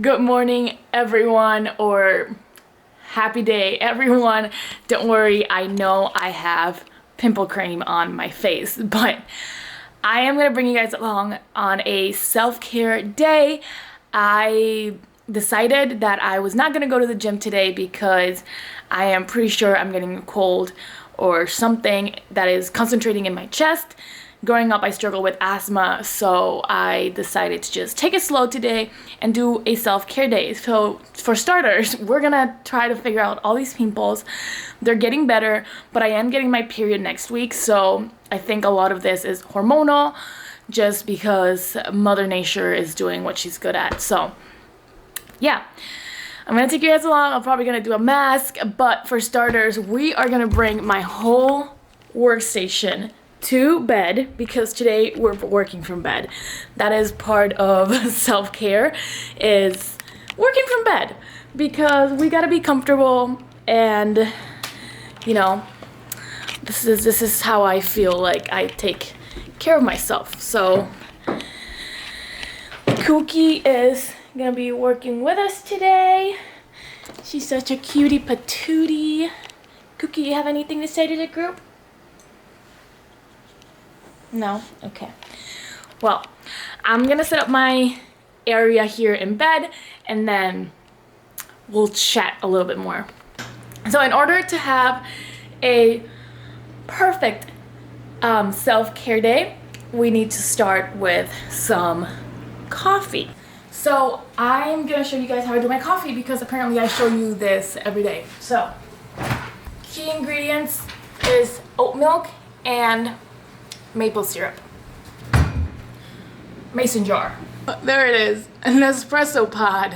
Good morning, everyone, or happy day, everyone. Don't worry, I know I have pimple cream on my face, but I am going to bring you guys along on a self-care day. I decided that I was not going to go to the gym today because I am pretty sure I'm getting a cold or something that is concentrating in my chest. Growing up, I struggled with asthma, so I decided to just take it slow today and do a self-care day. So for starters, we're gonna try to figure out all these pimples. They're getting better, but I am getting my period next week, so I think a lot of this is hormonal, just because Mother Nature is doing what she's good at. So yeah, I'm gonna take you guys along. I'm probably gonna do a mask, but for starters, we are gonna bring my whole workstation to bed because today we're working from bed. That is part of self-care, is working from bed, because we gotta be comfortable, and you know, this is how I feel like I take care of myself. So Cookie is gonna be working with us today. She's such a cutie patootie. Cookie, you have anything to say to the group? No? Okay. Well, I'm gonna set up my area here in bed and then we'll chat a little bit more. So in order to have a perfect self-care day, we need to start with some coffee. So I'm gonna show you guys how I do my coffee because apparently I show you this every day. So key ingredients is oat milk and maple syrup. Mason jar. There it is, an espresso pod.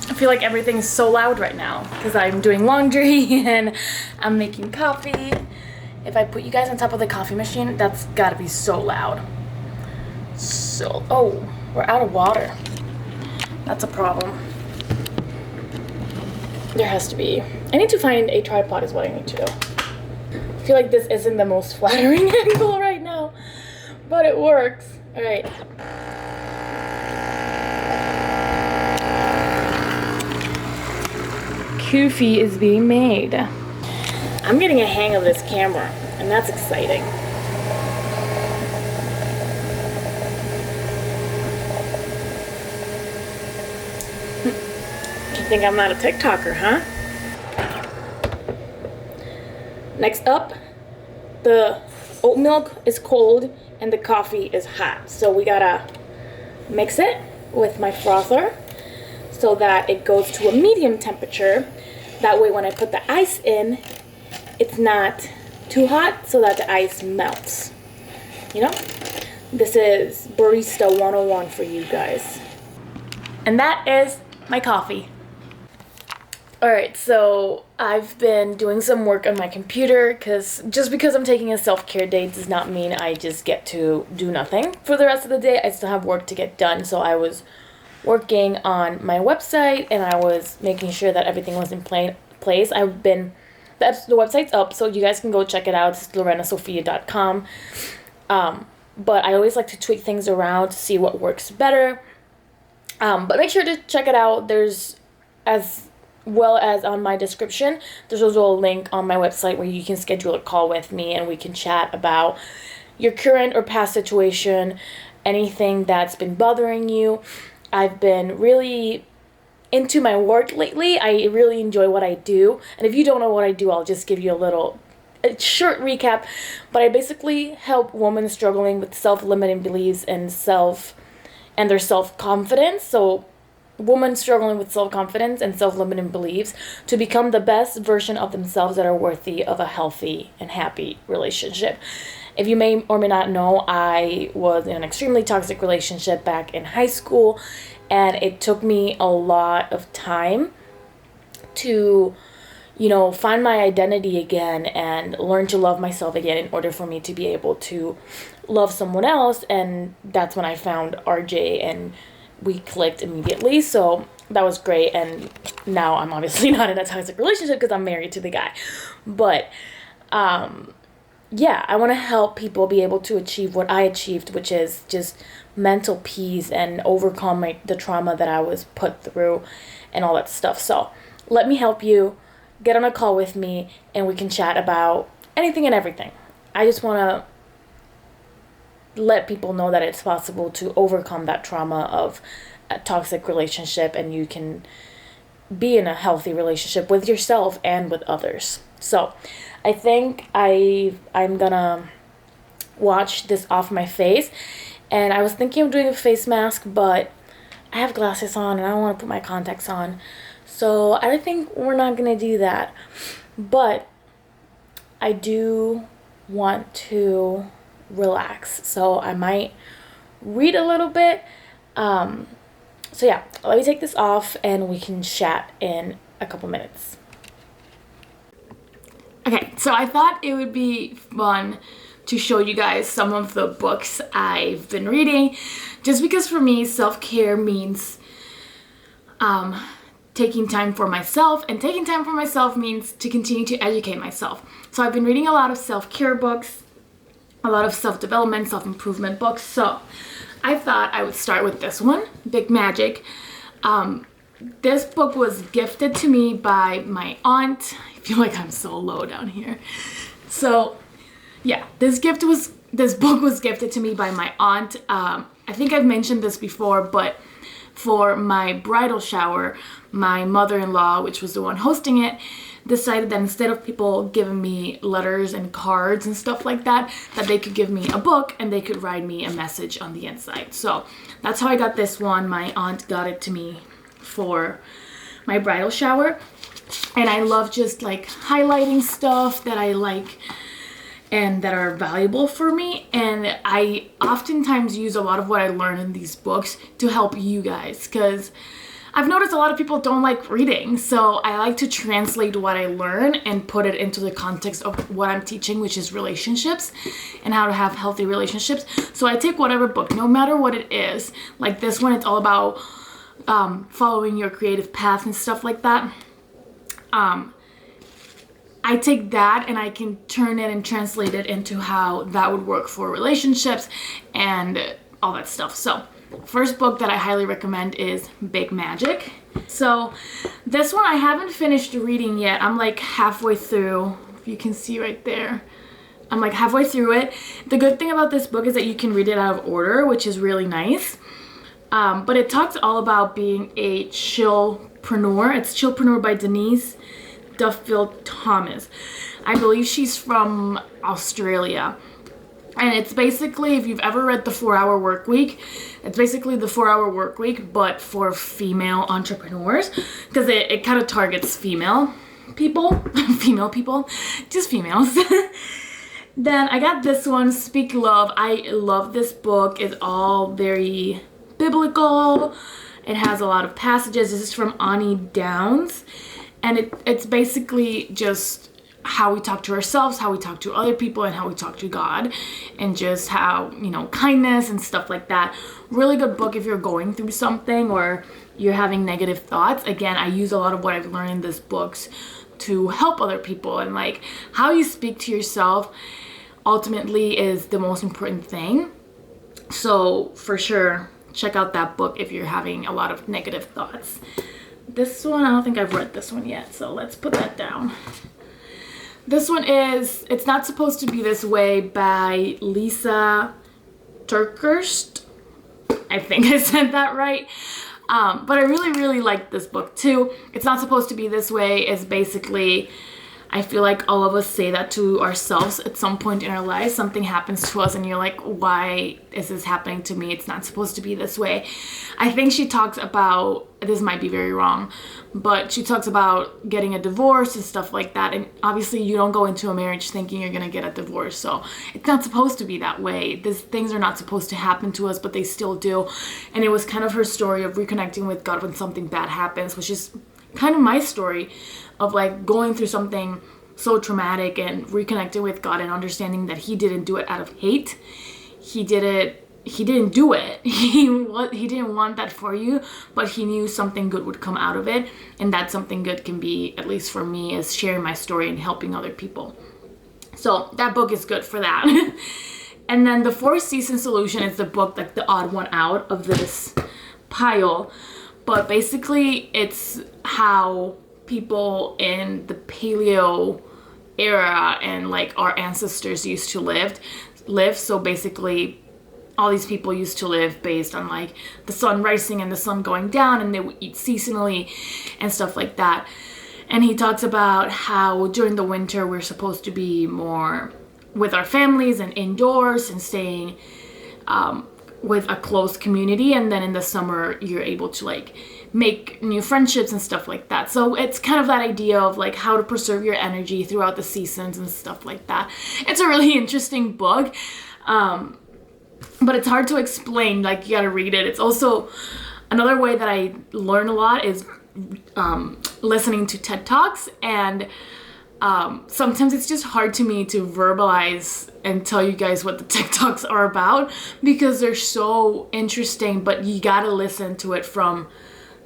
I feel like everything is so loud right now because I'm doing laundry and I'm making coffee. If I put you guys on top of the coffee machine, that's gotta be so loud. So, oh, we're out of water. That's a problem. There has to be. I need to find a tripod is what I need to do. I feel like this isn't the most flattering angle right now, but it works. All right. Coffee is being made. I'm getting a hang of this camera, and that's exciting. You think I'm not a TikToker, huh? Next up, the oat milk is cold and the coffee is hot. So we gotta mix it with my frother so that it goes to a medium temperature. That way when I put the ice in, it's not too hot so that the ice melts. You know? This is Barista 101 for you guys. And that is my coffee. Alright, so I've been doing some work on my computer because just because I'm taking a self-care day does not mean I just get to do nothing for the rest of the day. I still have work to get done, so I was working on my website and I was making sure that everything was in place. The website's up, so you guys can go check it out. It's LorenaSofia.com. But I always like to tweak things around to see what works better. But make sure to check it out. There's, as well as on my description, there's also a link on my website where you can schedule a call with me and we can chat about your current or past situation, anything that's been bothering you. I've been really into my work lately. I really enjoy what I do. And if you don't know what I do, I'll just give you a short recap. But I basically help women struggling with self-limiting beliefs and their self-confidence. So women struggling with self-confidence and self-limiting beliefs to become the best version of themselves that are worthy of a healthy and happy relationship. If you may or may not know, I was in an extremely toxic relationship back in high school, and it took me a lot of time to, find my identity again and learn to love myself again in order for me to be able to love someone else. And that's when I found RJ and we clicked immediately, so that was great. And now I'm obviously not in a toxic relationship because I'm married to the guy, but yeah, I want to help people be able to achieve what I achieved, which is just mental peace and overcome the trauma that I was put through and all that stuff. So let me help you. Get on a call with me and we can chat about anything and everything. I just want to let people know that it's possible to overcome that trauma of a toxic relationship, and you can be in a healthy relationship with yourself and with others. So I think I'm gonna wash this off my face, and I was thinking of doing a face mask, but I have glasses on and I don't want to put my contacts on, so I think we're not gonna do that. But I do want to relax, so I might read a little bit. So yeah, let me take this off and we can chat in a couple minutes. Okay, so I thought it would be fun to show you guys some of the books I've been reading, just because for me, self-care means taking time for myself, and taking time for myself means to continue to educate myself. So I've been reading a lot of self-care books, a lot of self-development, self-improvement books. So I thought I would start with this one, Big Magic. This book was gifted to me by my aunt. I feel like I'm so low down here. So yeah, this book was gifted to me by my aunt. I think I've mentioned this before, but for my bridal shower, my mother-in-law, which was the one hosting it, decided that instead of people giving me letters and cards and stuff like that, that they could give me a book and they could write me a message on the inside. So that's how I got this one. My aunt got it to me for my bridal shower. And I love just like highlighting stuff that I like and that are valuable for me. And I oftentimes use a lot of what I learn in these books to help you guys, because I've noticed a lot of people don't like reading, so I like to translate what I learn and put it into the context of what I'm teaching, which is relationships and how to have healthy relationships. So I take whatever book, no matter what it is. Like this one, it's all about following your creative path and stuff like that. I take that and I can turn it and translate it into how that would work for relationships and all that stuff. So first book that I highly recommend is Big Magic. So this one I haven't finished reading yet. I'm like halfway through, if you can see right there. I'm like halfway through it. The good thing about this book is that you can read it out of order, which is really nice. But it talks all about being a chillpreneur. It's Chillpreneur by Denise Duffield Thomas. I believe she's from Australia. And it's basically, if you've ever read The 4-Hour Workweek, it's basically the 4-Hour Workweek, but for female entrepreneurs, because it kind of targets female people, just females. Then I got this one, Speak Love. I love this book. It's all very biblical. It has a lot of passages. This is from Ani Downs. And it's basically just how we talk to ourselves, how we talk to other people, and how we talk to God, and just how, kindness and stuff like that. Really good book if you're going through something or you're having negative thoughts. Again, I use a lot of what I've learned in these books to help other people, and like how you speak to yourself ultimately is the most important thing. So for sure, check out that book if you're having a lot of negative thoughts. This one, I don't think I've read this one yet, so let's put that down. This one is It's Not Supposed to Be This Way by Lisa Turkish. I think I said that right. But I really, really like this book too. It's Not Supposed to Be This Way is basically, I feel like all of us say that to ourselves at some point in our life. Something happens to us and you're like, why is this happening to me? It's not supposed to be this way. I think she talks about, this might be very wrong, but she talks about getting a divorce and stuff like that. And obviously you don't go into a marriage thinking you're gonna get a divorce. So it's not supposed to be that way. These things are not supposed to happen to us, but they still do. And it was kind of her story of reconnecting with God when something bad happens, which is kind of my story of like going through something so traumatic and reconnecting with God and understanding that he didn't do it out of hate. He didn't do it. He didn't want that for you, but he knew something good would come out of it. And that something good can be, at least for me, is sharing my story and helping other people. So that book is good for that. And then the Four Seasons Solution is the book, like the odd one out of this pile. But basically it's how people in the paleo era and like our ancestors used to live. So basically all these people used to live based on like the sun rising and the sun going down, and they would eat seasonally and stuff like that. And he talks about how during the winter we're supposed to be more with our families and indoors and staying with a close community, and then in the summer you're able to like make new friendships and stuff like that. So it's kind of that idea of like how to preserve your energy throughout the seasons and stuff like that. It's a really interesting book, but it's hard to explain. Like, you gotta read it. It's also another way that I learn a lot is listening to TED Talks, and sometimes it's just hard to me to verbalize and tell you guys what the TED Talks are about because they're so interesting, but you gotta listen to it from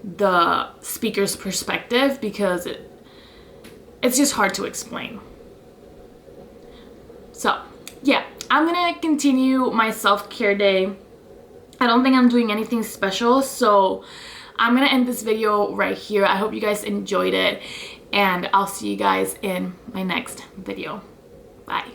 the speaker's perspective because it's just hard to explain. So yeah, I'm gonna continue my self-care day. I don't think I'm doing anything special, so I'm gonna end this video right here. I hope you guys enjoyed it, and I'll see you guys in my next video. Bye.